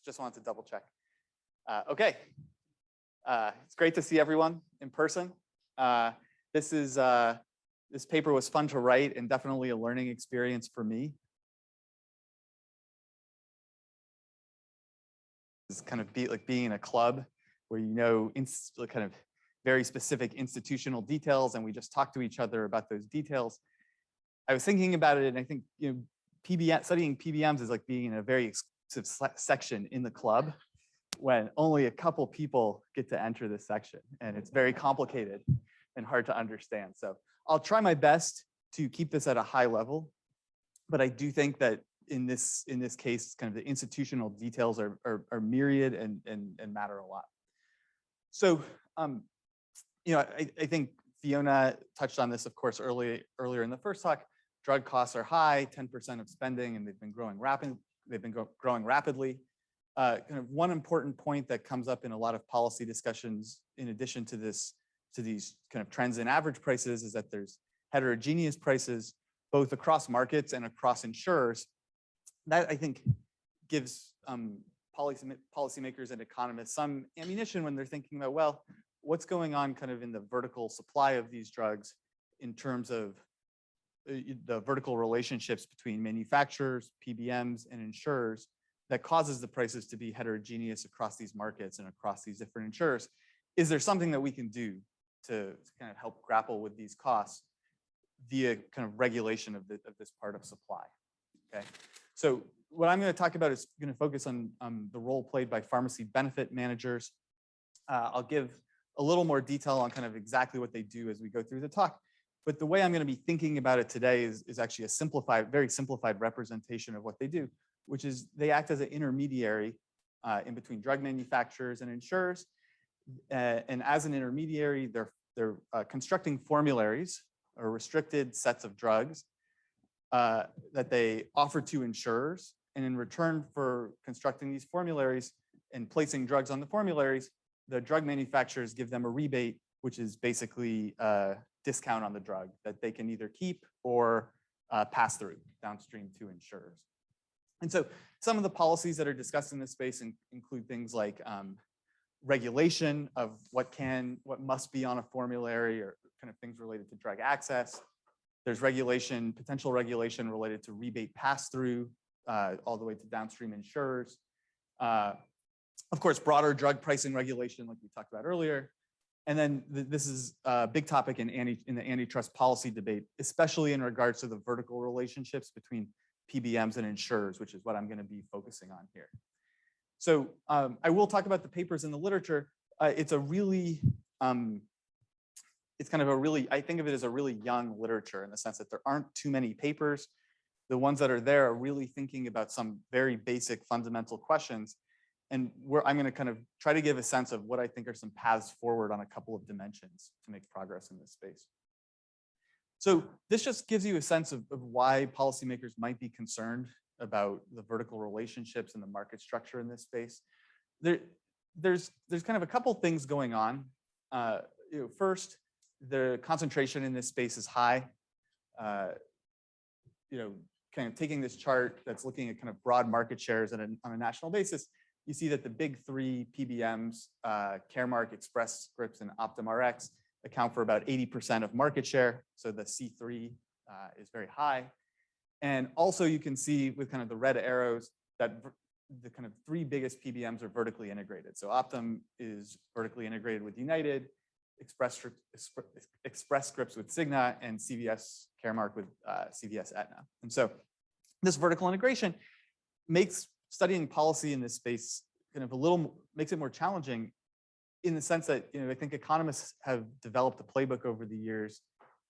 Just wanted to double check. Okay. It's great to see everyone in person. This paper was fun to write and definitely a learning experience for me. It's kind of like being in a club where you know kind of very specific institutional details, and we just talk to each other about those details. I was thinking about it, and I think studying PBMs is like being in a very exclusive section in the club when only a couple people get to enter this section, and it's very complicated and hard to understand. So I'll try my best to keep this at a high level, but I do think that in this case, kind of the institutional details are myriad and matter a lot. So I think Fiona touched on this, of course, earlier in the first talk. Drug costs are high, 10% of spending, and they've been growing rapidly. Kind of one important point that comes up in a lot of policy discussions, in addition to these kind of trends in average prices, is that there's heterogeneous prices both across markets and across insurers. That, I think, gives policymakers and economists some ammunition when they're thinking about, well, what's going on kind of in the vertical supply of these drugs in terms of the vertical relationships between manufacturers, PBMs, and insurers that causes the prices to be heterogeneous across these markets and across these different insurers. Is there something that we can do to kind of help grapple with these costs via kind of regulation of this part of supply? Okay, so what I'm going to talk about is going to focus on the role played by pharmacy benefit managers. I'll give a little more detail on kind of exactly what they do as we go through the talk. But the way I'm going to be thinking about it today is actually a very simplified representation of what they do, which is they act as an intermediary in between drug manufacturers and insurers. And as an intermediary, they're constructing formularies or restricted sets of drugs that they offer to insurers. And in return for constructing these formularies and placing drugs on the formularies, the drug manufacturers give them a rebate, which is basically a discount on the drug that they can either keep or pass through downstream to insurers. And so some of the policies that are discussed in this space include things like regulation of what must be on a formulary, or kind of things related to drug access. There's potential regulation related to rebate pass-through all the way to downstream insurers. Of course, broader drug pricing regulation, like we talked about earlier. And then this is a big topic in the antitrust policy debate, especially in regards to the vertical relationships between PBMs and insurers, which is what I'm going to be focusing on here. So I will talk about the papers in the literature. It's kind of I think of it as a really young literature in the sense that there aren't too many papers. The ones that are there are really thinking about some very basic fundamental questions. And I'm going to kind of try to give a sense of what I think are some paths forward on a couple of dimensions to make progress in this space. So this just gives you a sense of why policymakers might be concerned about the vertical relationships and the market structure in this space. There's kind of a couple things going on. First, the concentration in this space is high. Kind of taking this chart that's looking at kind of broad market shares on a national basis, you see that the big three PBMs, Caremark, Express Scripts, and Optum Rx, account for about 80% of market share. So the C3 is very high. And also you can see with kind of the red arrows that the kind of three biggest PBMs are vertically integrated. So Optum is vertically integrated with United, Express Scripts with Cigna, and CVS Caremark with CVS Aetna. And so this vertical integration makes studying policy in this space kind of makes it more challenging, in the sense that I think economists have developed a playbook over the years,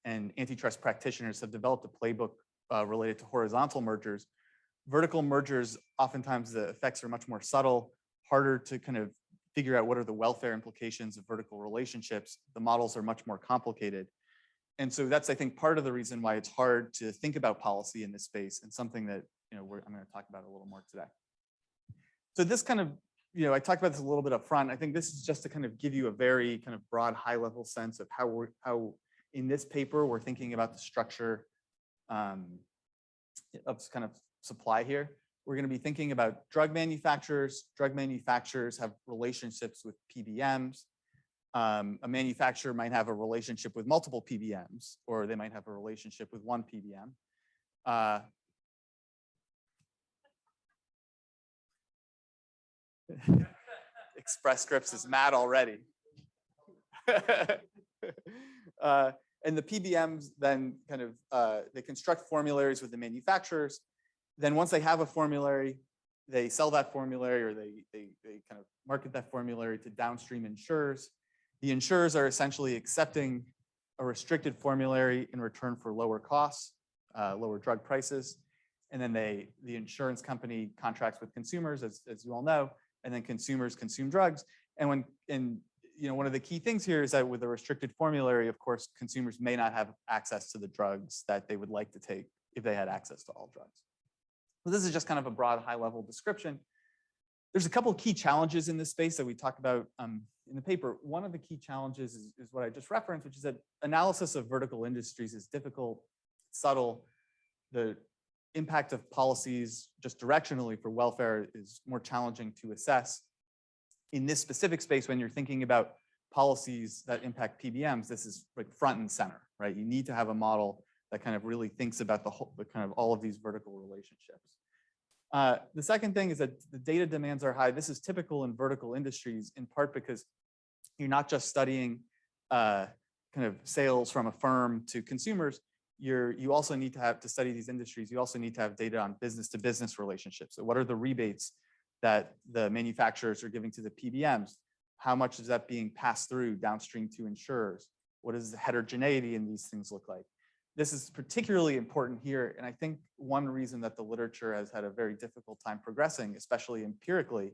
and antitrust practitioners have developed a playbook related to horizontal mergers. Vertical mergers, oftentimes the effects are much more subtle, harder to kind of figure out what are the welfare implications of vertical relationships. The models are much more complicated. And so that's, I think, part of the reason why it's hard to think about policy in this space, and something that I'm going to talk about a little more today. So this kind of, I talked about this a little bit up front. I think this is just to kind of give you a very kind of broad, high-level sense of how in this paper we're thinking about the structure of kind of supply here. we're going to be thinking about drug manufacturers. Drug manufacturers have relationships with PBMs. A manufacturer might have a relationship with multiple PBMs, or they might have a relationship with one PBM. Express Scripts is mad already. And the PBMs then kind of, they construct formularies with the manufacturers. Then once they have a formulary, they sell that formulary, or they kind of market that formulary to downstream insurers. The insurers are essentially accepting a restricted formulary in return for lower costs, lower drug prices. And then the insurance company contracts with consumers, as you all know, and then consumers consume drugs. And one of the key things here is that with a restricted formulary, of course, consumers may not have access to the drugs that they would like to take if they had access to all drugs. So this is just kind of a broad, high-level description. There's a couple of key challenges in this space that we talk about in the paper. One of the key challenges is what I just referenced, which is that analysis of vertical industries is difficult, subtle. The impact of policies just directionally for welfare is more challenging to assess. In this specific space, when you're thinking about policies that impact PBMs, this is like front and center, right? You need to have a model that kind of really thinks about the kind of all of these vertical relationships. The second thing is that the data demands are high. This is typical in vertical industries, in part because you're not just studying kind of sales from a firm to consumers. You also need to study these industries. You also need to have data on business-to-business relationships. So what are the rebates that the manufacturers are giving to the PBMs? How much is that being passed through downstream to insurers? What does the heterogeneity in these things look like? This is particularly important here, and I think one reason that the literature has had a very difficult time progressing, especially empirically,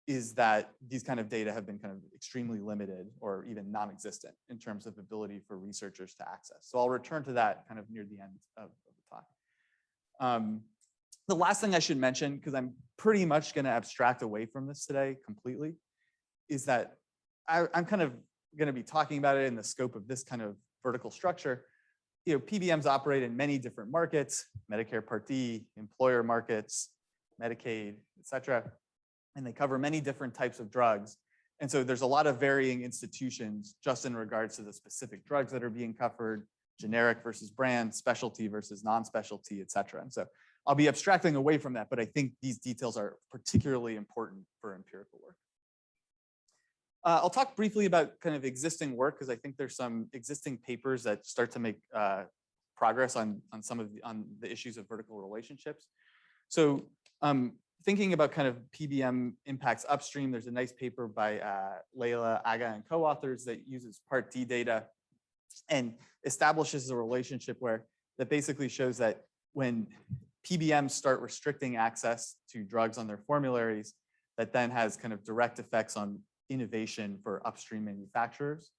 is that these kind of data have been kind of extremely limited or even non-existent in terms of ability for researchers to access. So I'll return to that kind of near the end of the talk. The last thing I should mention, because I'm pretty much going to abstract away from this today completely, is that I'm kind of going to be talking about it in the scope of this kind of vertical structure. PBMs operate in many different markets: Medicare Part D, employer markets, Medicaid, et cetera. And they cover many different types of drugs. And so there's a lot of varying institutions just in regards to the specific drugs that are being covered, generic versus brand, specialty versus non-specialty, et cetera. And so I'll be abstracting away from that, but I think these details are particularly important for empirical work. I'll talk briefly about kind of existing work, because I think there's some existing papers that start to make progress on the issues of vertical relationships. So thinking about kind of PBM impacts upstream, there's a nice paper by Leila, Aga, and co-authors that uses Part D data and establishes a relationship that basically shows that when PBMs start restricting access to drugs on their formularies, that then has kind of direct effects on innovation for upstream manufacturers.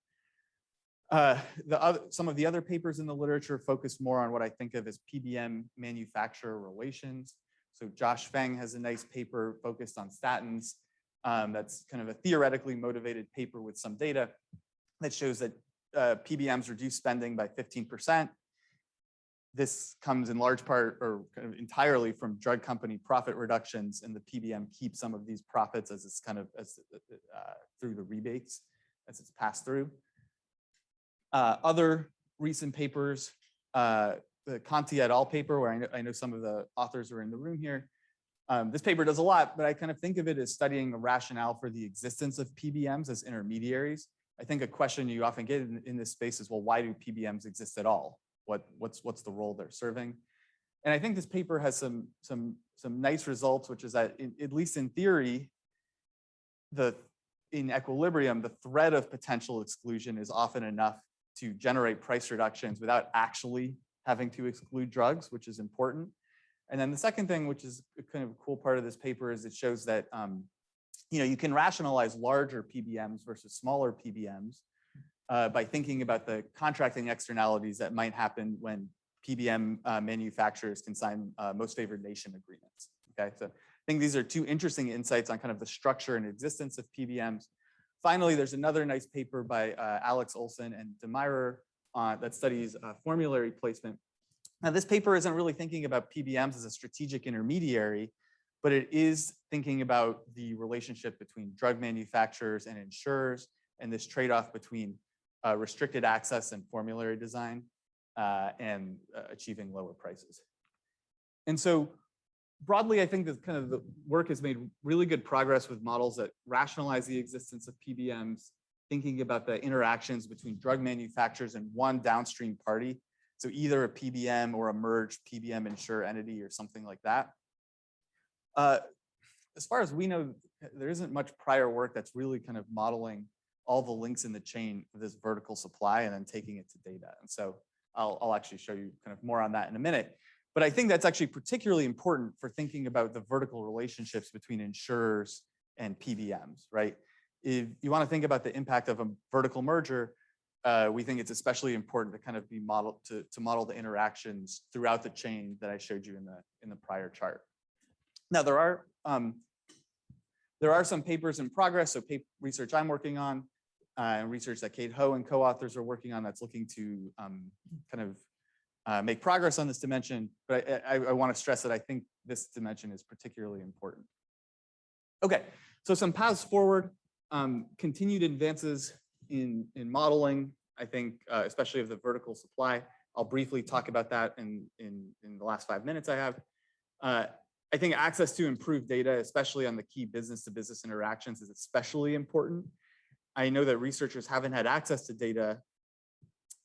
Some of the other papers in the literature focus more on what I think of as PBM manufacturer relations. So Josh Feng has a nice paper focused on statins. That's kind of a theoretically motivated paper with some data that shows that PBMs reduce spending by 15%. This comes in large part or kind of entirely from drug company profit reductions, and the PBM keeps some of these profits as it's kind of through the rebates as it's passed through. Other recent papers, the Conti et al. Paper, where I know some of the authors are in the room here. This paper does a lot, but I kind of think of it as studying a rationale for the existence of PBMs as intermediaries. I think a question you often get in this space is, well, why do PBMs exist at all? What's the role they're serving? And I think this paper has some nice results, which is that at least in theory, in equilibrium, the threat of potential exclusion is often enough to generate price reductions without actually having to exclude drugs, which is important. And then the second thing, which is kind of a cool part of this paper, is it shows that you can rationalize larger PBMs versus smaller PBMs by thinking about the contracting externalities that might happen when PBM manufacturers can sign most favored nation agreements. Okay, so I think these are two interesting insights on kind of the structure and existence of PBMs. Finally, there's another nice paper by Alex Olson and Demirer that studies formulary placement. Now, this paper isn't really thinking about PBMs as a strategic intermediary, but it is thinking about the relationship between drug manufacturers and insurers, and this trade-off between restricted access and formulary design and achieving lower prices. And so broadly, I think that kind of the work has made really good progress with models that rationalize the existence of PBMs, thinking about the interactions between drug manufacturers and one downstream party. So either a PBM or a merged PBM insurer entity or something like that. As far as we know, there isn't much prior work that's really kind of modeling all the links in the chain of this vertical supply and then taking it to data. And so I'll actually show you kind of more on that in a minute. But I think that's actually particularly important for thinking about the vertical relationships between insurers and PBMs, right? If you want to think about the impact of a vertical merger, we think it's especially important to kind of be modeled to model the interactions throughout the chain that I showed you in the prior chart. Now there are some papers in progress, so research I'm working on, and research that Kate Ho and co-authors are working on that's looking to kind of make progress on this dimension. But I want to stress that I think this dimension is particularly important. Okay, so some paths forward, continued advances in modeling, I think, especially of the vertical supply. I'll briefly talk about that in the last 5 minutes I have. I think access to improved data, especially on the key business-to-business interactions, is especially important. I know that researchers haven't had access to data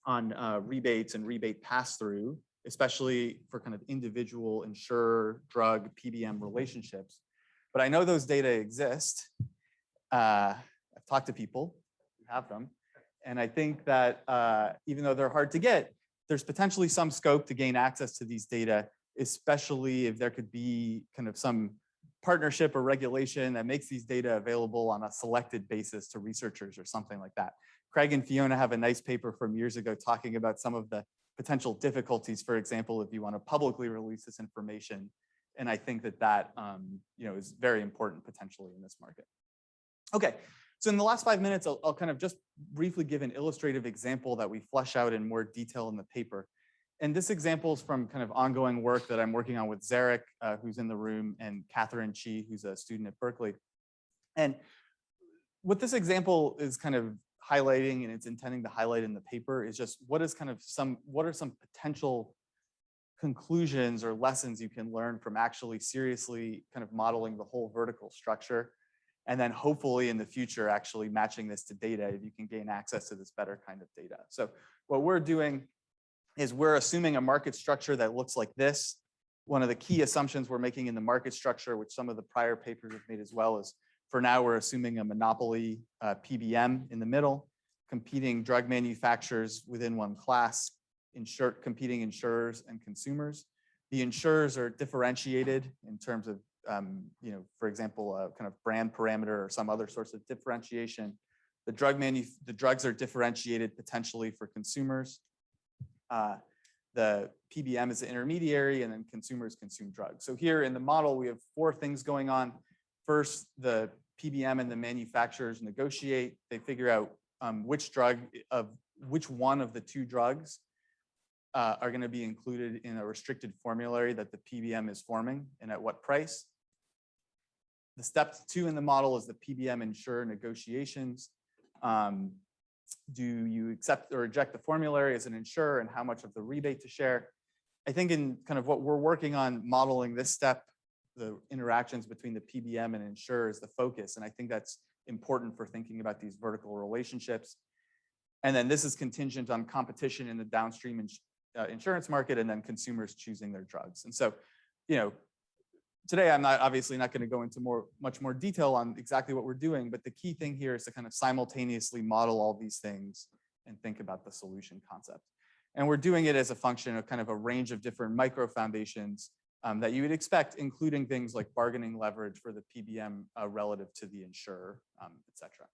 on rebates and rebate pass-through, especially for kind of individual insurer, drug, PBM relationships. But I know those data exist. I've talked to people who have them. And I think that even though they're hard to get, there's potentially some scope to gain access to these data, especially if there could be kind of some partnership or regulation that makes these data available on a selected basis to researchers or something like that. Craig and Fiona have a nice paper from years ago talking about some of the potential difficulties, for example, if you want to publicly release this information. And I think that is very important potentially in this market. Okay, so in the last 5 minutes, I'll kind of just briefly give an illustrative example that we flesh out in more detail in the paper. And this example is from kind of ongoing work that I'm working on with Zarek, who's in the room, and Catherine Chi, who's a student at Berkeley. And what this example is kind of highlighting, and it's intending to highlight in the paper, is just what are some potential conclusions or lessons you can learn from actually seriously kind of modeling the whole vertical structure, and then hopefully in the future actually matching this to data if you can gain access to this better kind of data. So what we're doing is we're assuming a market structure that looks like this. One of the key assumptions we're making in the market structure, which some of the prior papers have made as well, is for now we're assuming a monopoly PBM in the middle, competing drug manufacturers within one class, competing insurers and consumers. The insurers are differentiated in terms of, for example, a kind of brand parameter or some other source of differentiation. The drugs are differentiated potentially for consumers. The PBM is the intermediary, and then consumers consume drugs. So here in the model, we have 4 things going on. First, the PBM and the manufacturers negotiate. They figure out which one of the 2 drugs are going to be included in a restricted formulary that the PBM is forming, and at what price. The step 2 in the model is the PBM insurer negotiations. Do you accept or reject the formulary as an insurer, and how much of the rebate to share? I think in kind of what we're working on modeling this step, the interactions between the PBM and insurer is the focus. And I think that's important for thinking about these vertical relationships. And then this is contingent on competition in the downstream insurance market, and then consumers choosing their drugs. And so, today I'm obviously not going to go into much more detail on exactly what we're doing, but the key thing here is to kind of simultaneously model all these things and think about the solution concept. And we're doing it as a function of kind of a range of different micro foundations that you would expect, including things like bargaining leverage for the PBM relative to the insurer, et cetera.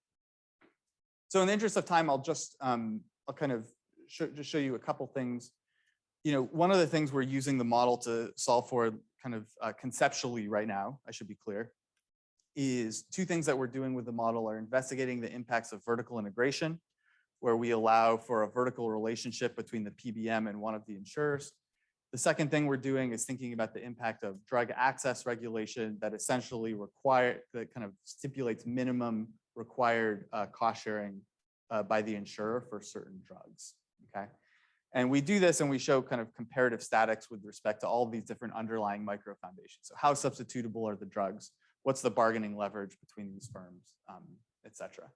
So in the interest of time, I'll just I'll kind of just show you a couple things. One of the things we're using the model to solve for kind of conceptually right now, I should be clear, is 2 things that we're doing with the model are investigating the impacts of vertical integration, where we allow for a vertical relationship between the PBM and one of the insurers. The second thing we're doing is thinking about the impact of drug access regulation that essentially that kind of stipulates minimum required cost sharing by the insurer for certain drugs, okay? And we do this and we show kind of comparative statics with respect to all of these different underlying micro foundations. So how substitutable are the drugs? What's the bargaining leverage between these firms, et cetera.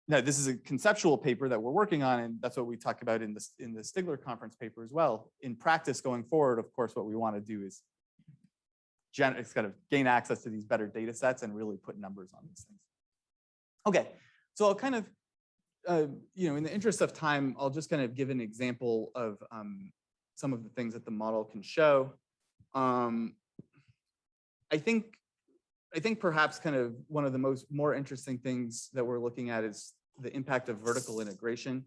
Now, this is a conceptual paper that we're working on, and that's what we talk about in the Stigler conference paper as well. In practice going forward, of course, what we want to do is kind of gain access to these better data sets and really put numbers on these things. Okay, so I'll kind of, in the interest of time, I'll just kind of give an example of some of the things that the model can show. I think perhaps kind of one of the more interesting things that we're looking at is the impact of vertical integration.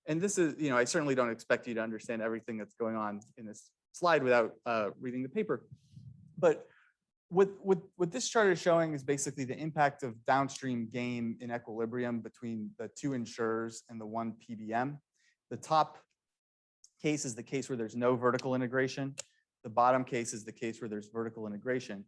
And this is, I certainly don't expect you to understand everything that's going on in this slide without reading the paper. But what this chart is showing is basically the impact of downstream gain in equilibrium between the two insurers and the one PBM. The top case is the case where there's no vertical integration. The bottom case is the case where there's vertical integration.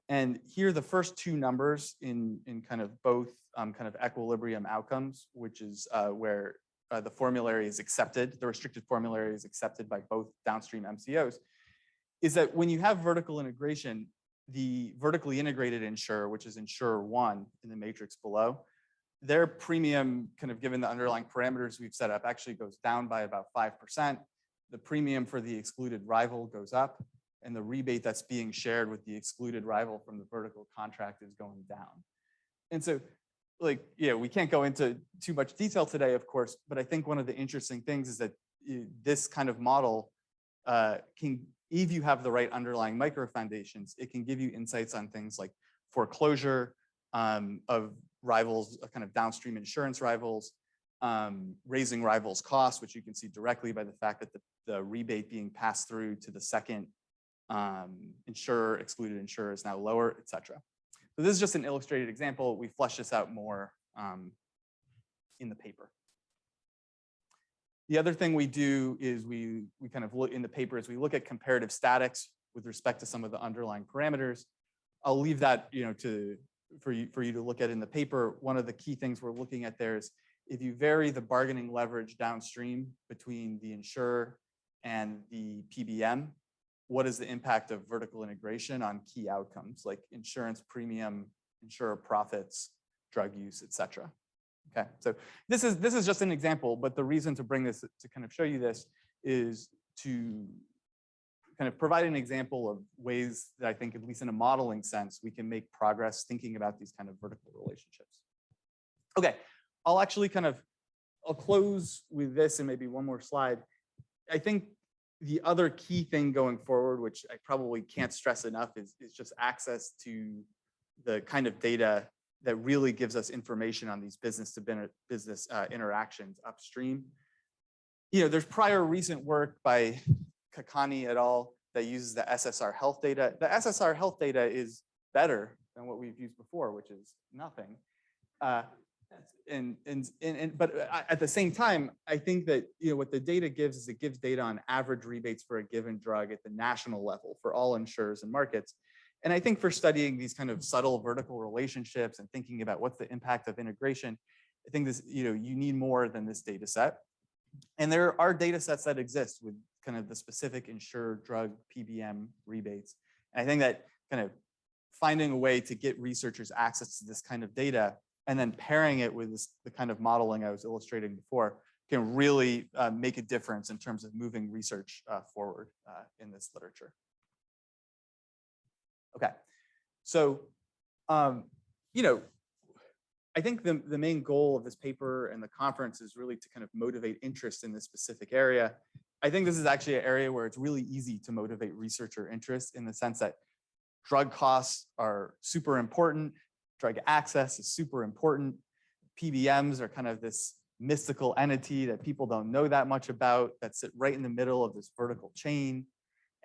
And here the first two numbers in kind of both kind of equilibrium outcomes, which is where the formulary is accepted, the restricted formulary is accepted by both downstream MCOs, is that when you have vertical integration, the vertically integrated insurer, which is insurer one in the matrix below, their premium, kind of given the underlying parameters we've set up, actually goes down by about 5%. The premium for the excluded rival goes up, and the rebate that's being shared with the excluded rival from the vertical contract is going down. And so, we can't go into too much detail today, of course, but I think one of the interesting things is that this kind of model if you have the right underlying micro foundations, it can give you insights on things like foreclosure of rivals, kind of downstream insurance rivals, raising rivals' costs, which you can see directly by the fact that the rebate being passed through to the second excluded insurer is now lower, et cetera. So this is just an illustrated example. We flesh this out more in the paper. The other thing we do is we kind of look in the paper is we look at comparative statics with respect to some of the underlying parameters. I'll leave that for you to look at in the paper. One of the key things we're looking at there is if you vary the bargaining leverage downstream between the insurer and the PBM, what is the impact of vertical integration on key outcomes like insurance premium, insurer profits, drug use, et cetera. Okay, so this is just an example, but the reason to bring this to kind of show you this is to kind of provide an example of ways that I think, at least in a modeling sense, we can make progress thinking about these kind of vertical relationships. Okay, I'll close with this and maybe one more slide. I think the other key thing going forward, which I probably can't stress enough, is just access to the kind of data that really gives us information on these business to business interactions upstream. There's prior recent work by Kakani et al. That uses the SSR health data. The SSR health data is better than what we've used before, which is nothing. But at the same time, I think that what the data gives is it gives data on average rebates for a given drug at the national level for all insurers and markets. And I think for studying these kind of subtle vertical relationships and thinking about what's the impact of integration, I think this, you need more than this data set. And there are data sets that exist with kind of the specific insured drug PBM rebates. And I think that kind of finding a way to get researchers access to this kind of data and then pairing it with the kind of modeling I was illustrating before can really make a difference in terms of moving research forward in this literature. Okay, so, I think the main goal of this paper and the conference is really to kind of motivate interest in this specific area. I think this is actually an area where it's really easy to motivate researcher interest in the sense that drug costs are super important, drug access is super important, PBMs are kind of this mystical entity that people don't know that much about that sit right in the middle of this vertical chain.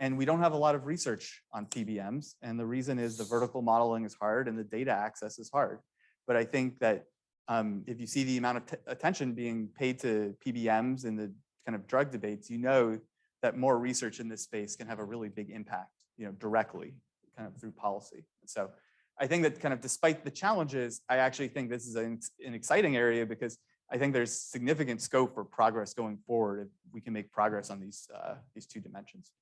And we don't have a lot of research on PBMs. And the reason is the vertical modeling is hard and the data access is hard. But I think that if you see the amount of attention being paid to PBMs in the kind of drug debates, that more research in this space can have a really big impact, directly, kind of through policy. So I think that kind of despite the challenges, I actually think this is an exciting area because I think there's significant scope for progress going forward if we can make progress on these two dimensions.